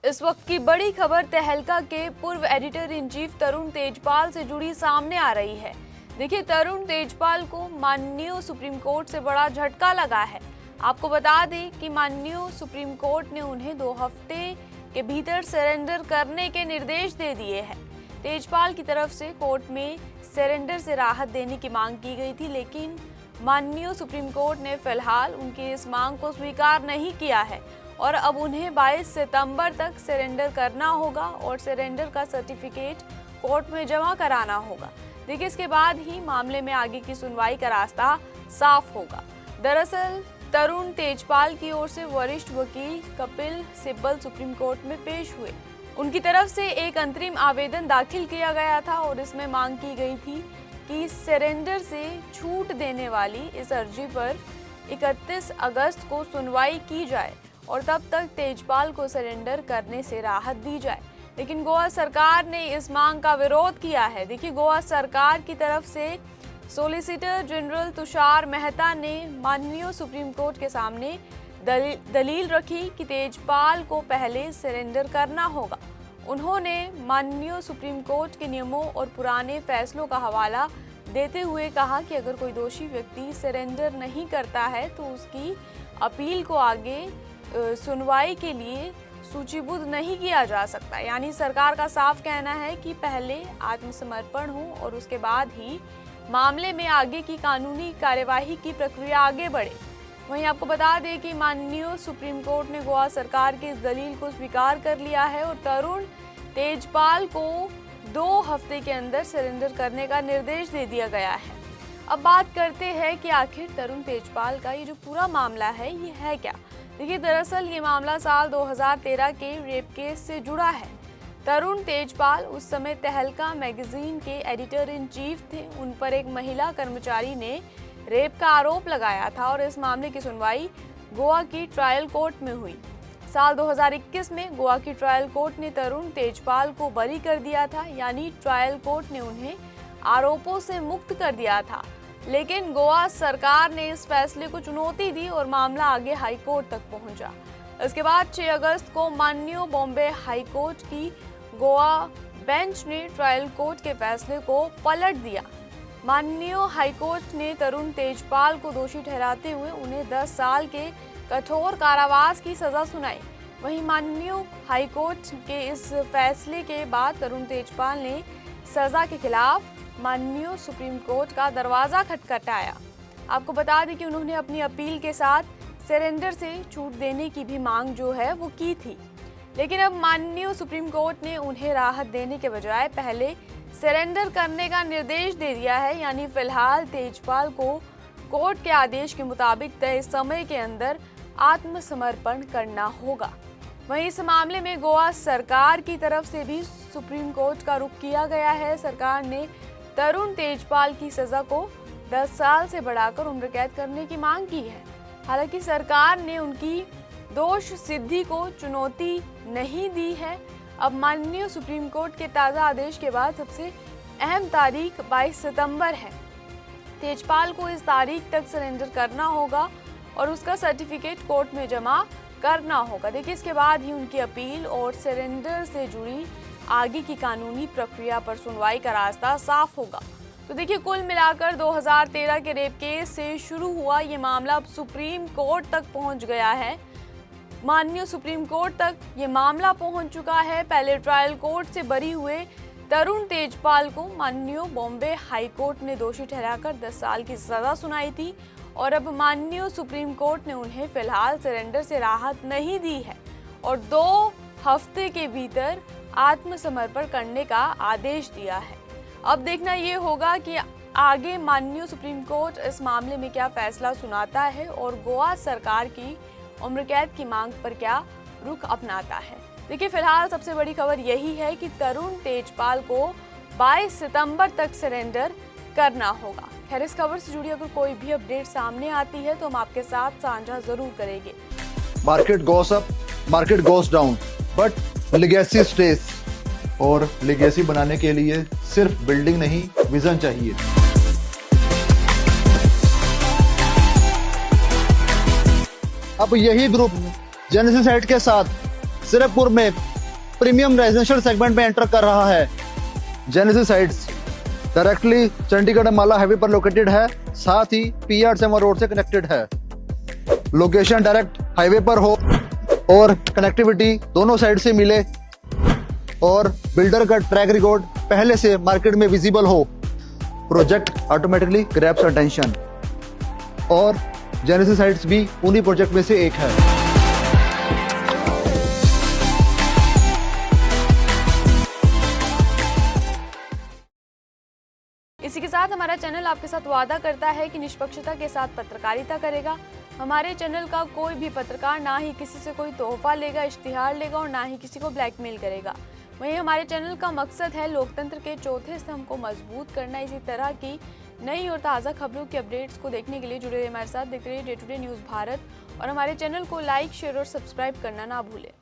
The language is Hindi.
इस वक्त की बड़ी खबर तहलका के पूर्व एडिटर इन चीफ तरुण तेजपाल से जुड़ी सामने आ रही है। देखिए, तरुण तेजपाल को माननीय सुप्रीम कोर्ट से बड़ा झटका लगा है। आपको बता दें कि माननीय सुप्रीम कोर्ट ने उन्हें 2 हफ्ते के भीतर सरेंडर करने के निर्देश दे दिए हैं। तेजपाल की तरफ से कोर्ट में सरेंडर से राहत देने की मांग की गई थी, लेकिन माननीय सुप्रीम कोर्ट ने फिलहाल उनकी इस मांग को स्वीकार नहीं किया है और अब उन्हें 22 सितंबर तक सरेंडर करना होगा और सरेंडर का सर्टिफिकेट कोर्ट में जमा कराना होगा। देखिए, इसके बाद ही मामले में आगे की सुनवाई का रास्ता साफ होगा। दरअसल तरुण तेजपाल की ओर से वरिष्ठ वकील कपिल सिब्बल सुप्रीम कोर्ट में पेश हुए। उनकी तरफ से एक अंतरिम आवेदन दाखिल किया गया था और इसमें मांग की गई थी कि सरेंडर से छूट देने वाली इस अर्जी पर 31 अगस्त को सुनवाई की जाए और तब तक तेजपाल को सरेंडर करने से राहत दी जाए। लेकिन गोवा सरकार ने इस मांग का विरोध किया है। देखिए, गोवा सरकार की तरफ से सॉलिसिटर जनरल तुषार मेहता ने माननीय सुप्रीम कोर्ट के सामने दलील रखी कि तेजपाल को पहले सरेंडर करना होगा। उन्होंने माननीय सुप्रीम कोर्ट के नियमों और पुराने फैसलों का हवाला देते हुए कहा कि अगर कोई दोषी व्यक्ति सरेंडर नहीं करता है तो उसकी अपील को आगे सुनवाई के लिए सूचीबद्ध नहीं किया जा सकता। यानी सरकार का साफ कहना है कि पहले आत्मसमर्पण हो और उसके बाद ही मामले में आगे की कानूनी कार्यवाही की प्रक्रिया आगे बढ़े। वहीं आपको बता दें कि माननीय सुप्रीम कोर्ट ने गोवा सरकार की इस दलील को स्वीकार कर लिया है और तरुण तेजपाल को 2 हफ्ते के अंदर सरेंडर करने का निर्देश दे दिया गया है। अब बात करते हैं कि आखिर तरुण तेजपाल का ये जो पूरा मामला है ये है क्या। देखिए, दरअसल ये मामला साल 2013 के रेप केस से जुड़ा है। तरुण तेजपाल उस समय तहलका मैगजीन के एडिटर इन चीफ थे। उन पर एक महिला कर्मचारी ने रेप का आरोप लगाया था और इस मामले की सुनवाई गोवा की ट्रायल कोर्ट में हुई। साल 2021 में गोवा की ट्रायल कोर्ट ने तरुण तेजपाल को बरी कर दिया था, यानी ट्रायल कोर्ट ने उन्हें आरोपों से मुक्त कर दिया था। लेकिन गोवा सरकार ने इस फैसले को चुनौती दी और मामला आगे हाई कोर्ट तक पहुंचा। इसके बाद 6 अगस्त को माननीय बॉम्बे हाई कोर्ट की गोवा बेंच ने ट्रायल कोर्ट के फैसले को पलट दिया। माननीय हाई कोर्ट ने तरुण तेजपाल को दोषी ठहराते हुए उन्हें 10 साल के कठोर कारावास की सजा सुनाई। वहीं माननीय हाई कोर्ट के इस फैसले के बाद तरुण तेजपाल ने सजा के खिलाफ माननीय सुप्रीम कोर्ट का दरवाजा खटखटाया। आपको बता दें कि उन्होंने अपनी अपील के साथ सरेंडर से छूट देने की भी मांग जो है वो की थी, लेकिन अब माननीय सुप्रीम कोर्ट ने उन्हें राहत देने के बजाय पहले सरेंडर करने का निर्देश दे दिया है। यानी फिलहाल तेजपाल को कोर्ट के आदेश के मुताबिक तय समय के अंदर आत्मसमर्पण करना होगा। वहीं इस मामले में गोवा सरकार की तरफ से भी सुप्रीम कोर्ट का रुख किया गया है। सरकार ने तरुण तेजपाल की सजा को 10 साल से बढ़ाकर उम्र कैद करने की मांग की है। हालांकि सरकार ने उनकी दोष सिद्धि को चुनौती नहीं दी है। अब माननीय सुप्रीम कोर्ट के ताज़ा आदेश के बाद सबसे अहम तारीख 22 सितंबर है। तेजपाल को इस तारीख तक सरेंडर करना होगा और उसका सर्टिफिकेट कोर्ट में जमा करना होगा। देखिए, इसके बाद ही उनकी अपील और सरेंडर से जुड़ी आगे की कानूनी प्रक्रिया पर सुनवाई का रास्ता साफ होगा। तो देखिए, कुल मिलाकर 2013 के रेप केस से शुरू हुआ ये मामला अब सुप्रीम कोर्ट तक पहुंच गया है। माननीय सुप्रीम कोर्ट तक ये मामला पहुंच चुका है। पहले ट्रायल कोर्ट से बरी हुए तरुण तेजपाल को माननीय बॉम्बे हाई कोर्ट ने दोषी ठहराकर 10 साल की सजा सुनाई थी और अब माननीय सुप्रीम कोर्ट ने उन्हें फिलहाल सरेंडर से राहत नहीं दी है और 2 हफ्ते के भीतर आत्मसमर्पण करने का आदेश दिया है। अब देखना ये होगा कि आगे माननीय सुप्रीम कोर्ट इस मामले में क्या फैसला सुनाता है और गोवा सरकार की उम्र कैद की मांग पर क्या रुख अपनाता है। देखिए, फिलहाल सबसे बड़ी खबर यही है कि तरुण तेजपाल को 22 सितंबर तक सरेंडर करना होगा। खैर, इस खबर से जुड़ी अगर कोई भी अपडेट सामने आती है तो हम आपके साथ साझा जरूर करेंगे। Market goes up, market goes down, but legacy stage. और लेगेसी बनाने के लिए सिर्फ बिल्डिंग नहीं, विजन चाहिए। अब यही ग्रुप जेनेसिस हेड के साथ सिरपुर में प्रीमियम रेजिडेंशियल सेगमेंट में एंटर कर रहा है। Genesis sites directly Chandigarh Ambala highway पर लोकेटेड है, साथ ही पीआर सेवन रोड से कनेक्टेड है। लोकेशन डायरेक्ट हाईवे पर हो और कनेक्टिविटी दोनों साइड से मिले और बिल्डर का ट्रैक रिकॉर्ड पहले से मार्केट में विजिबल हो, प्रोजेक्ट ऑटोमेटिकली ग्रैब्स अटेंशन। और जेनेसिस साइट्स भी उन्हीं प्रोजेक्ट में से एक है। इसी के साथ हमारा चैनल आपके साथ वादा करता है कि निष्पक्षता के साथ पत्रकारिता करेगा। हमारे चैनल का कोई भी पत्रकार ना ही किसी से कोई तोहफा लेगा, इश्तिहार लेगा और ना ही किसी को ब्लैकमेल करेगा। वहीं हमारे चैनल का मकसद है लोकतंत्र के चौथे स्तंभ को मजबूत करना। इसी तरह की नई और ताज़ा खबरों की अपडेट्स को देखने के लिए जुड़े रहिए हमारे साथ। देखते रहिए day to day news Bharat और हमारे चैनल को लाइक, शेयर और सब्सक्राइब करना ना भूलें।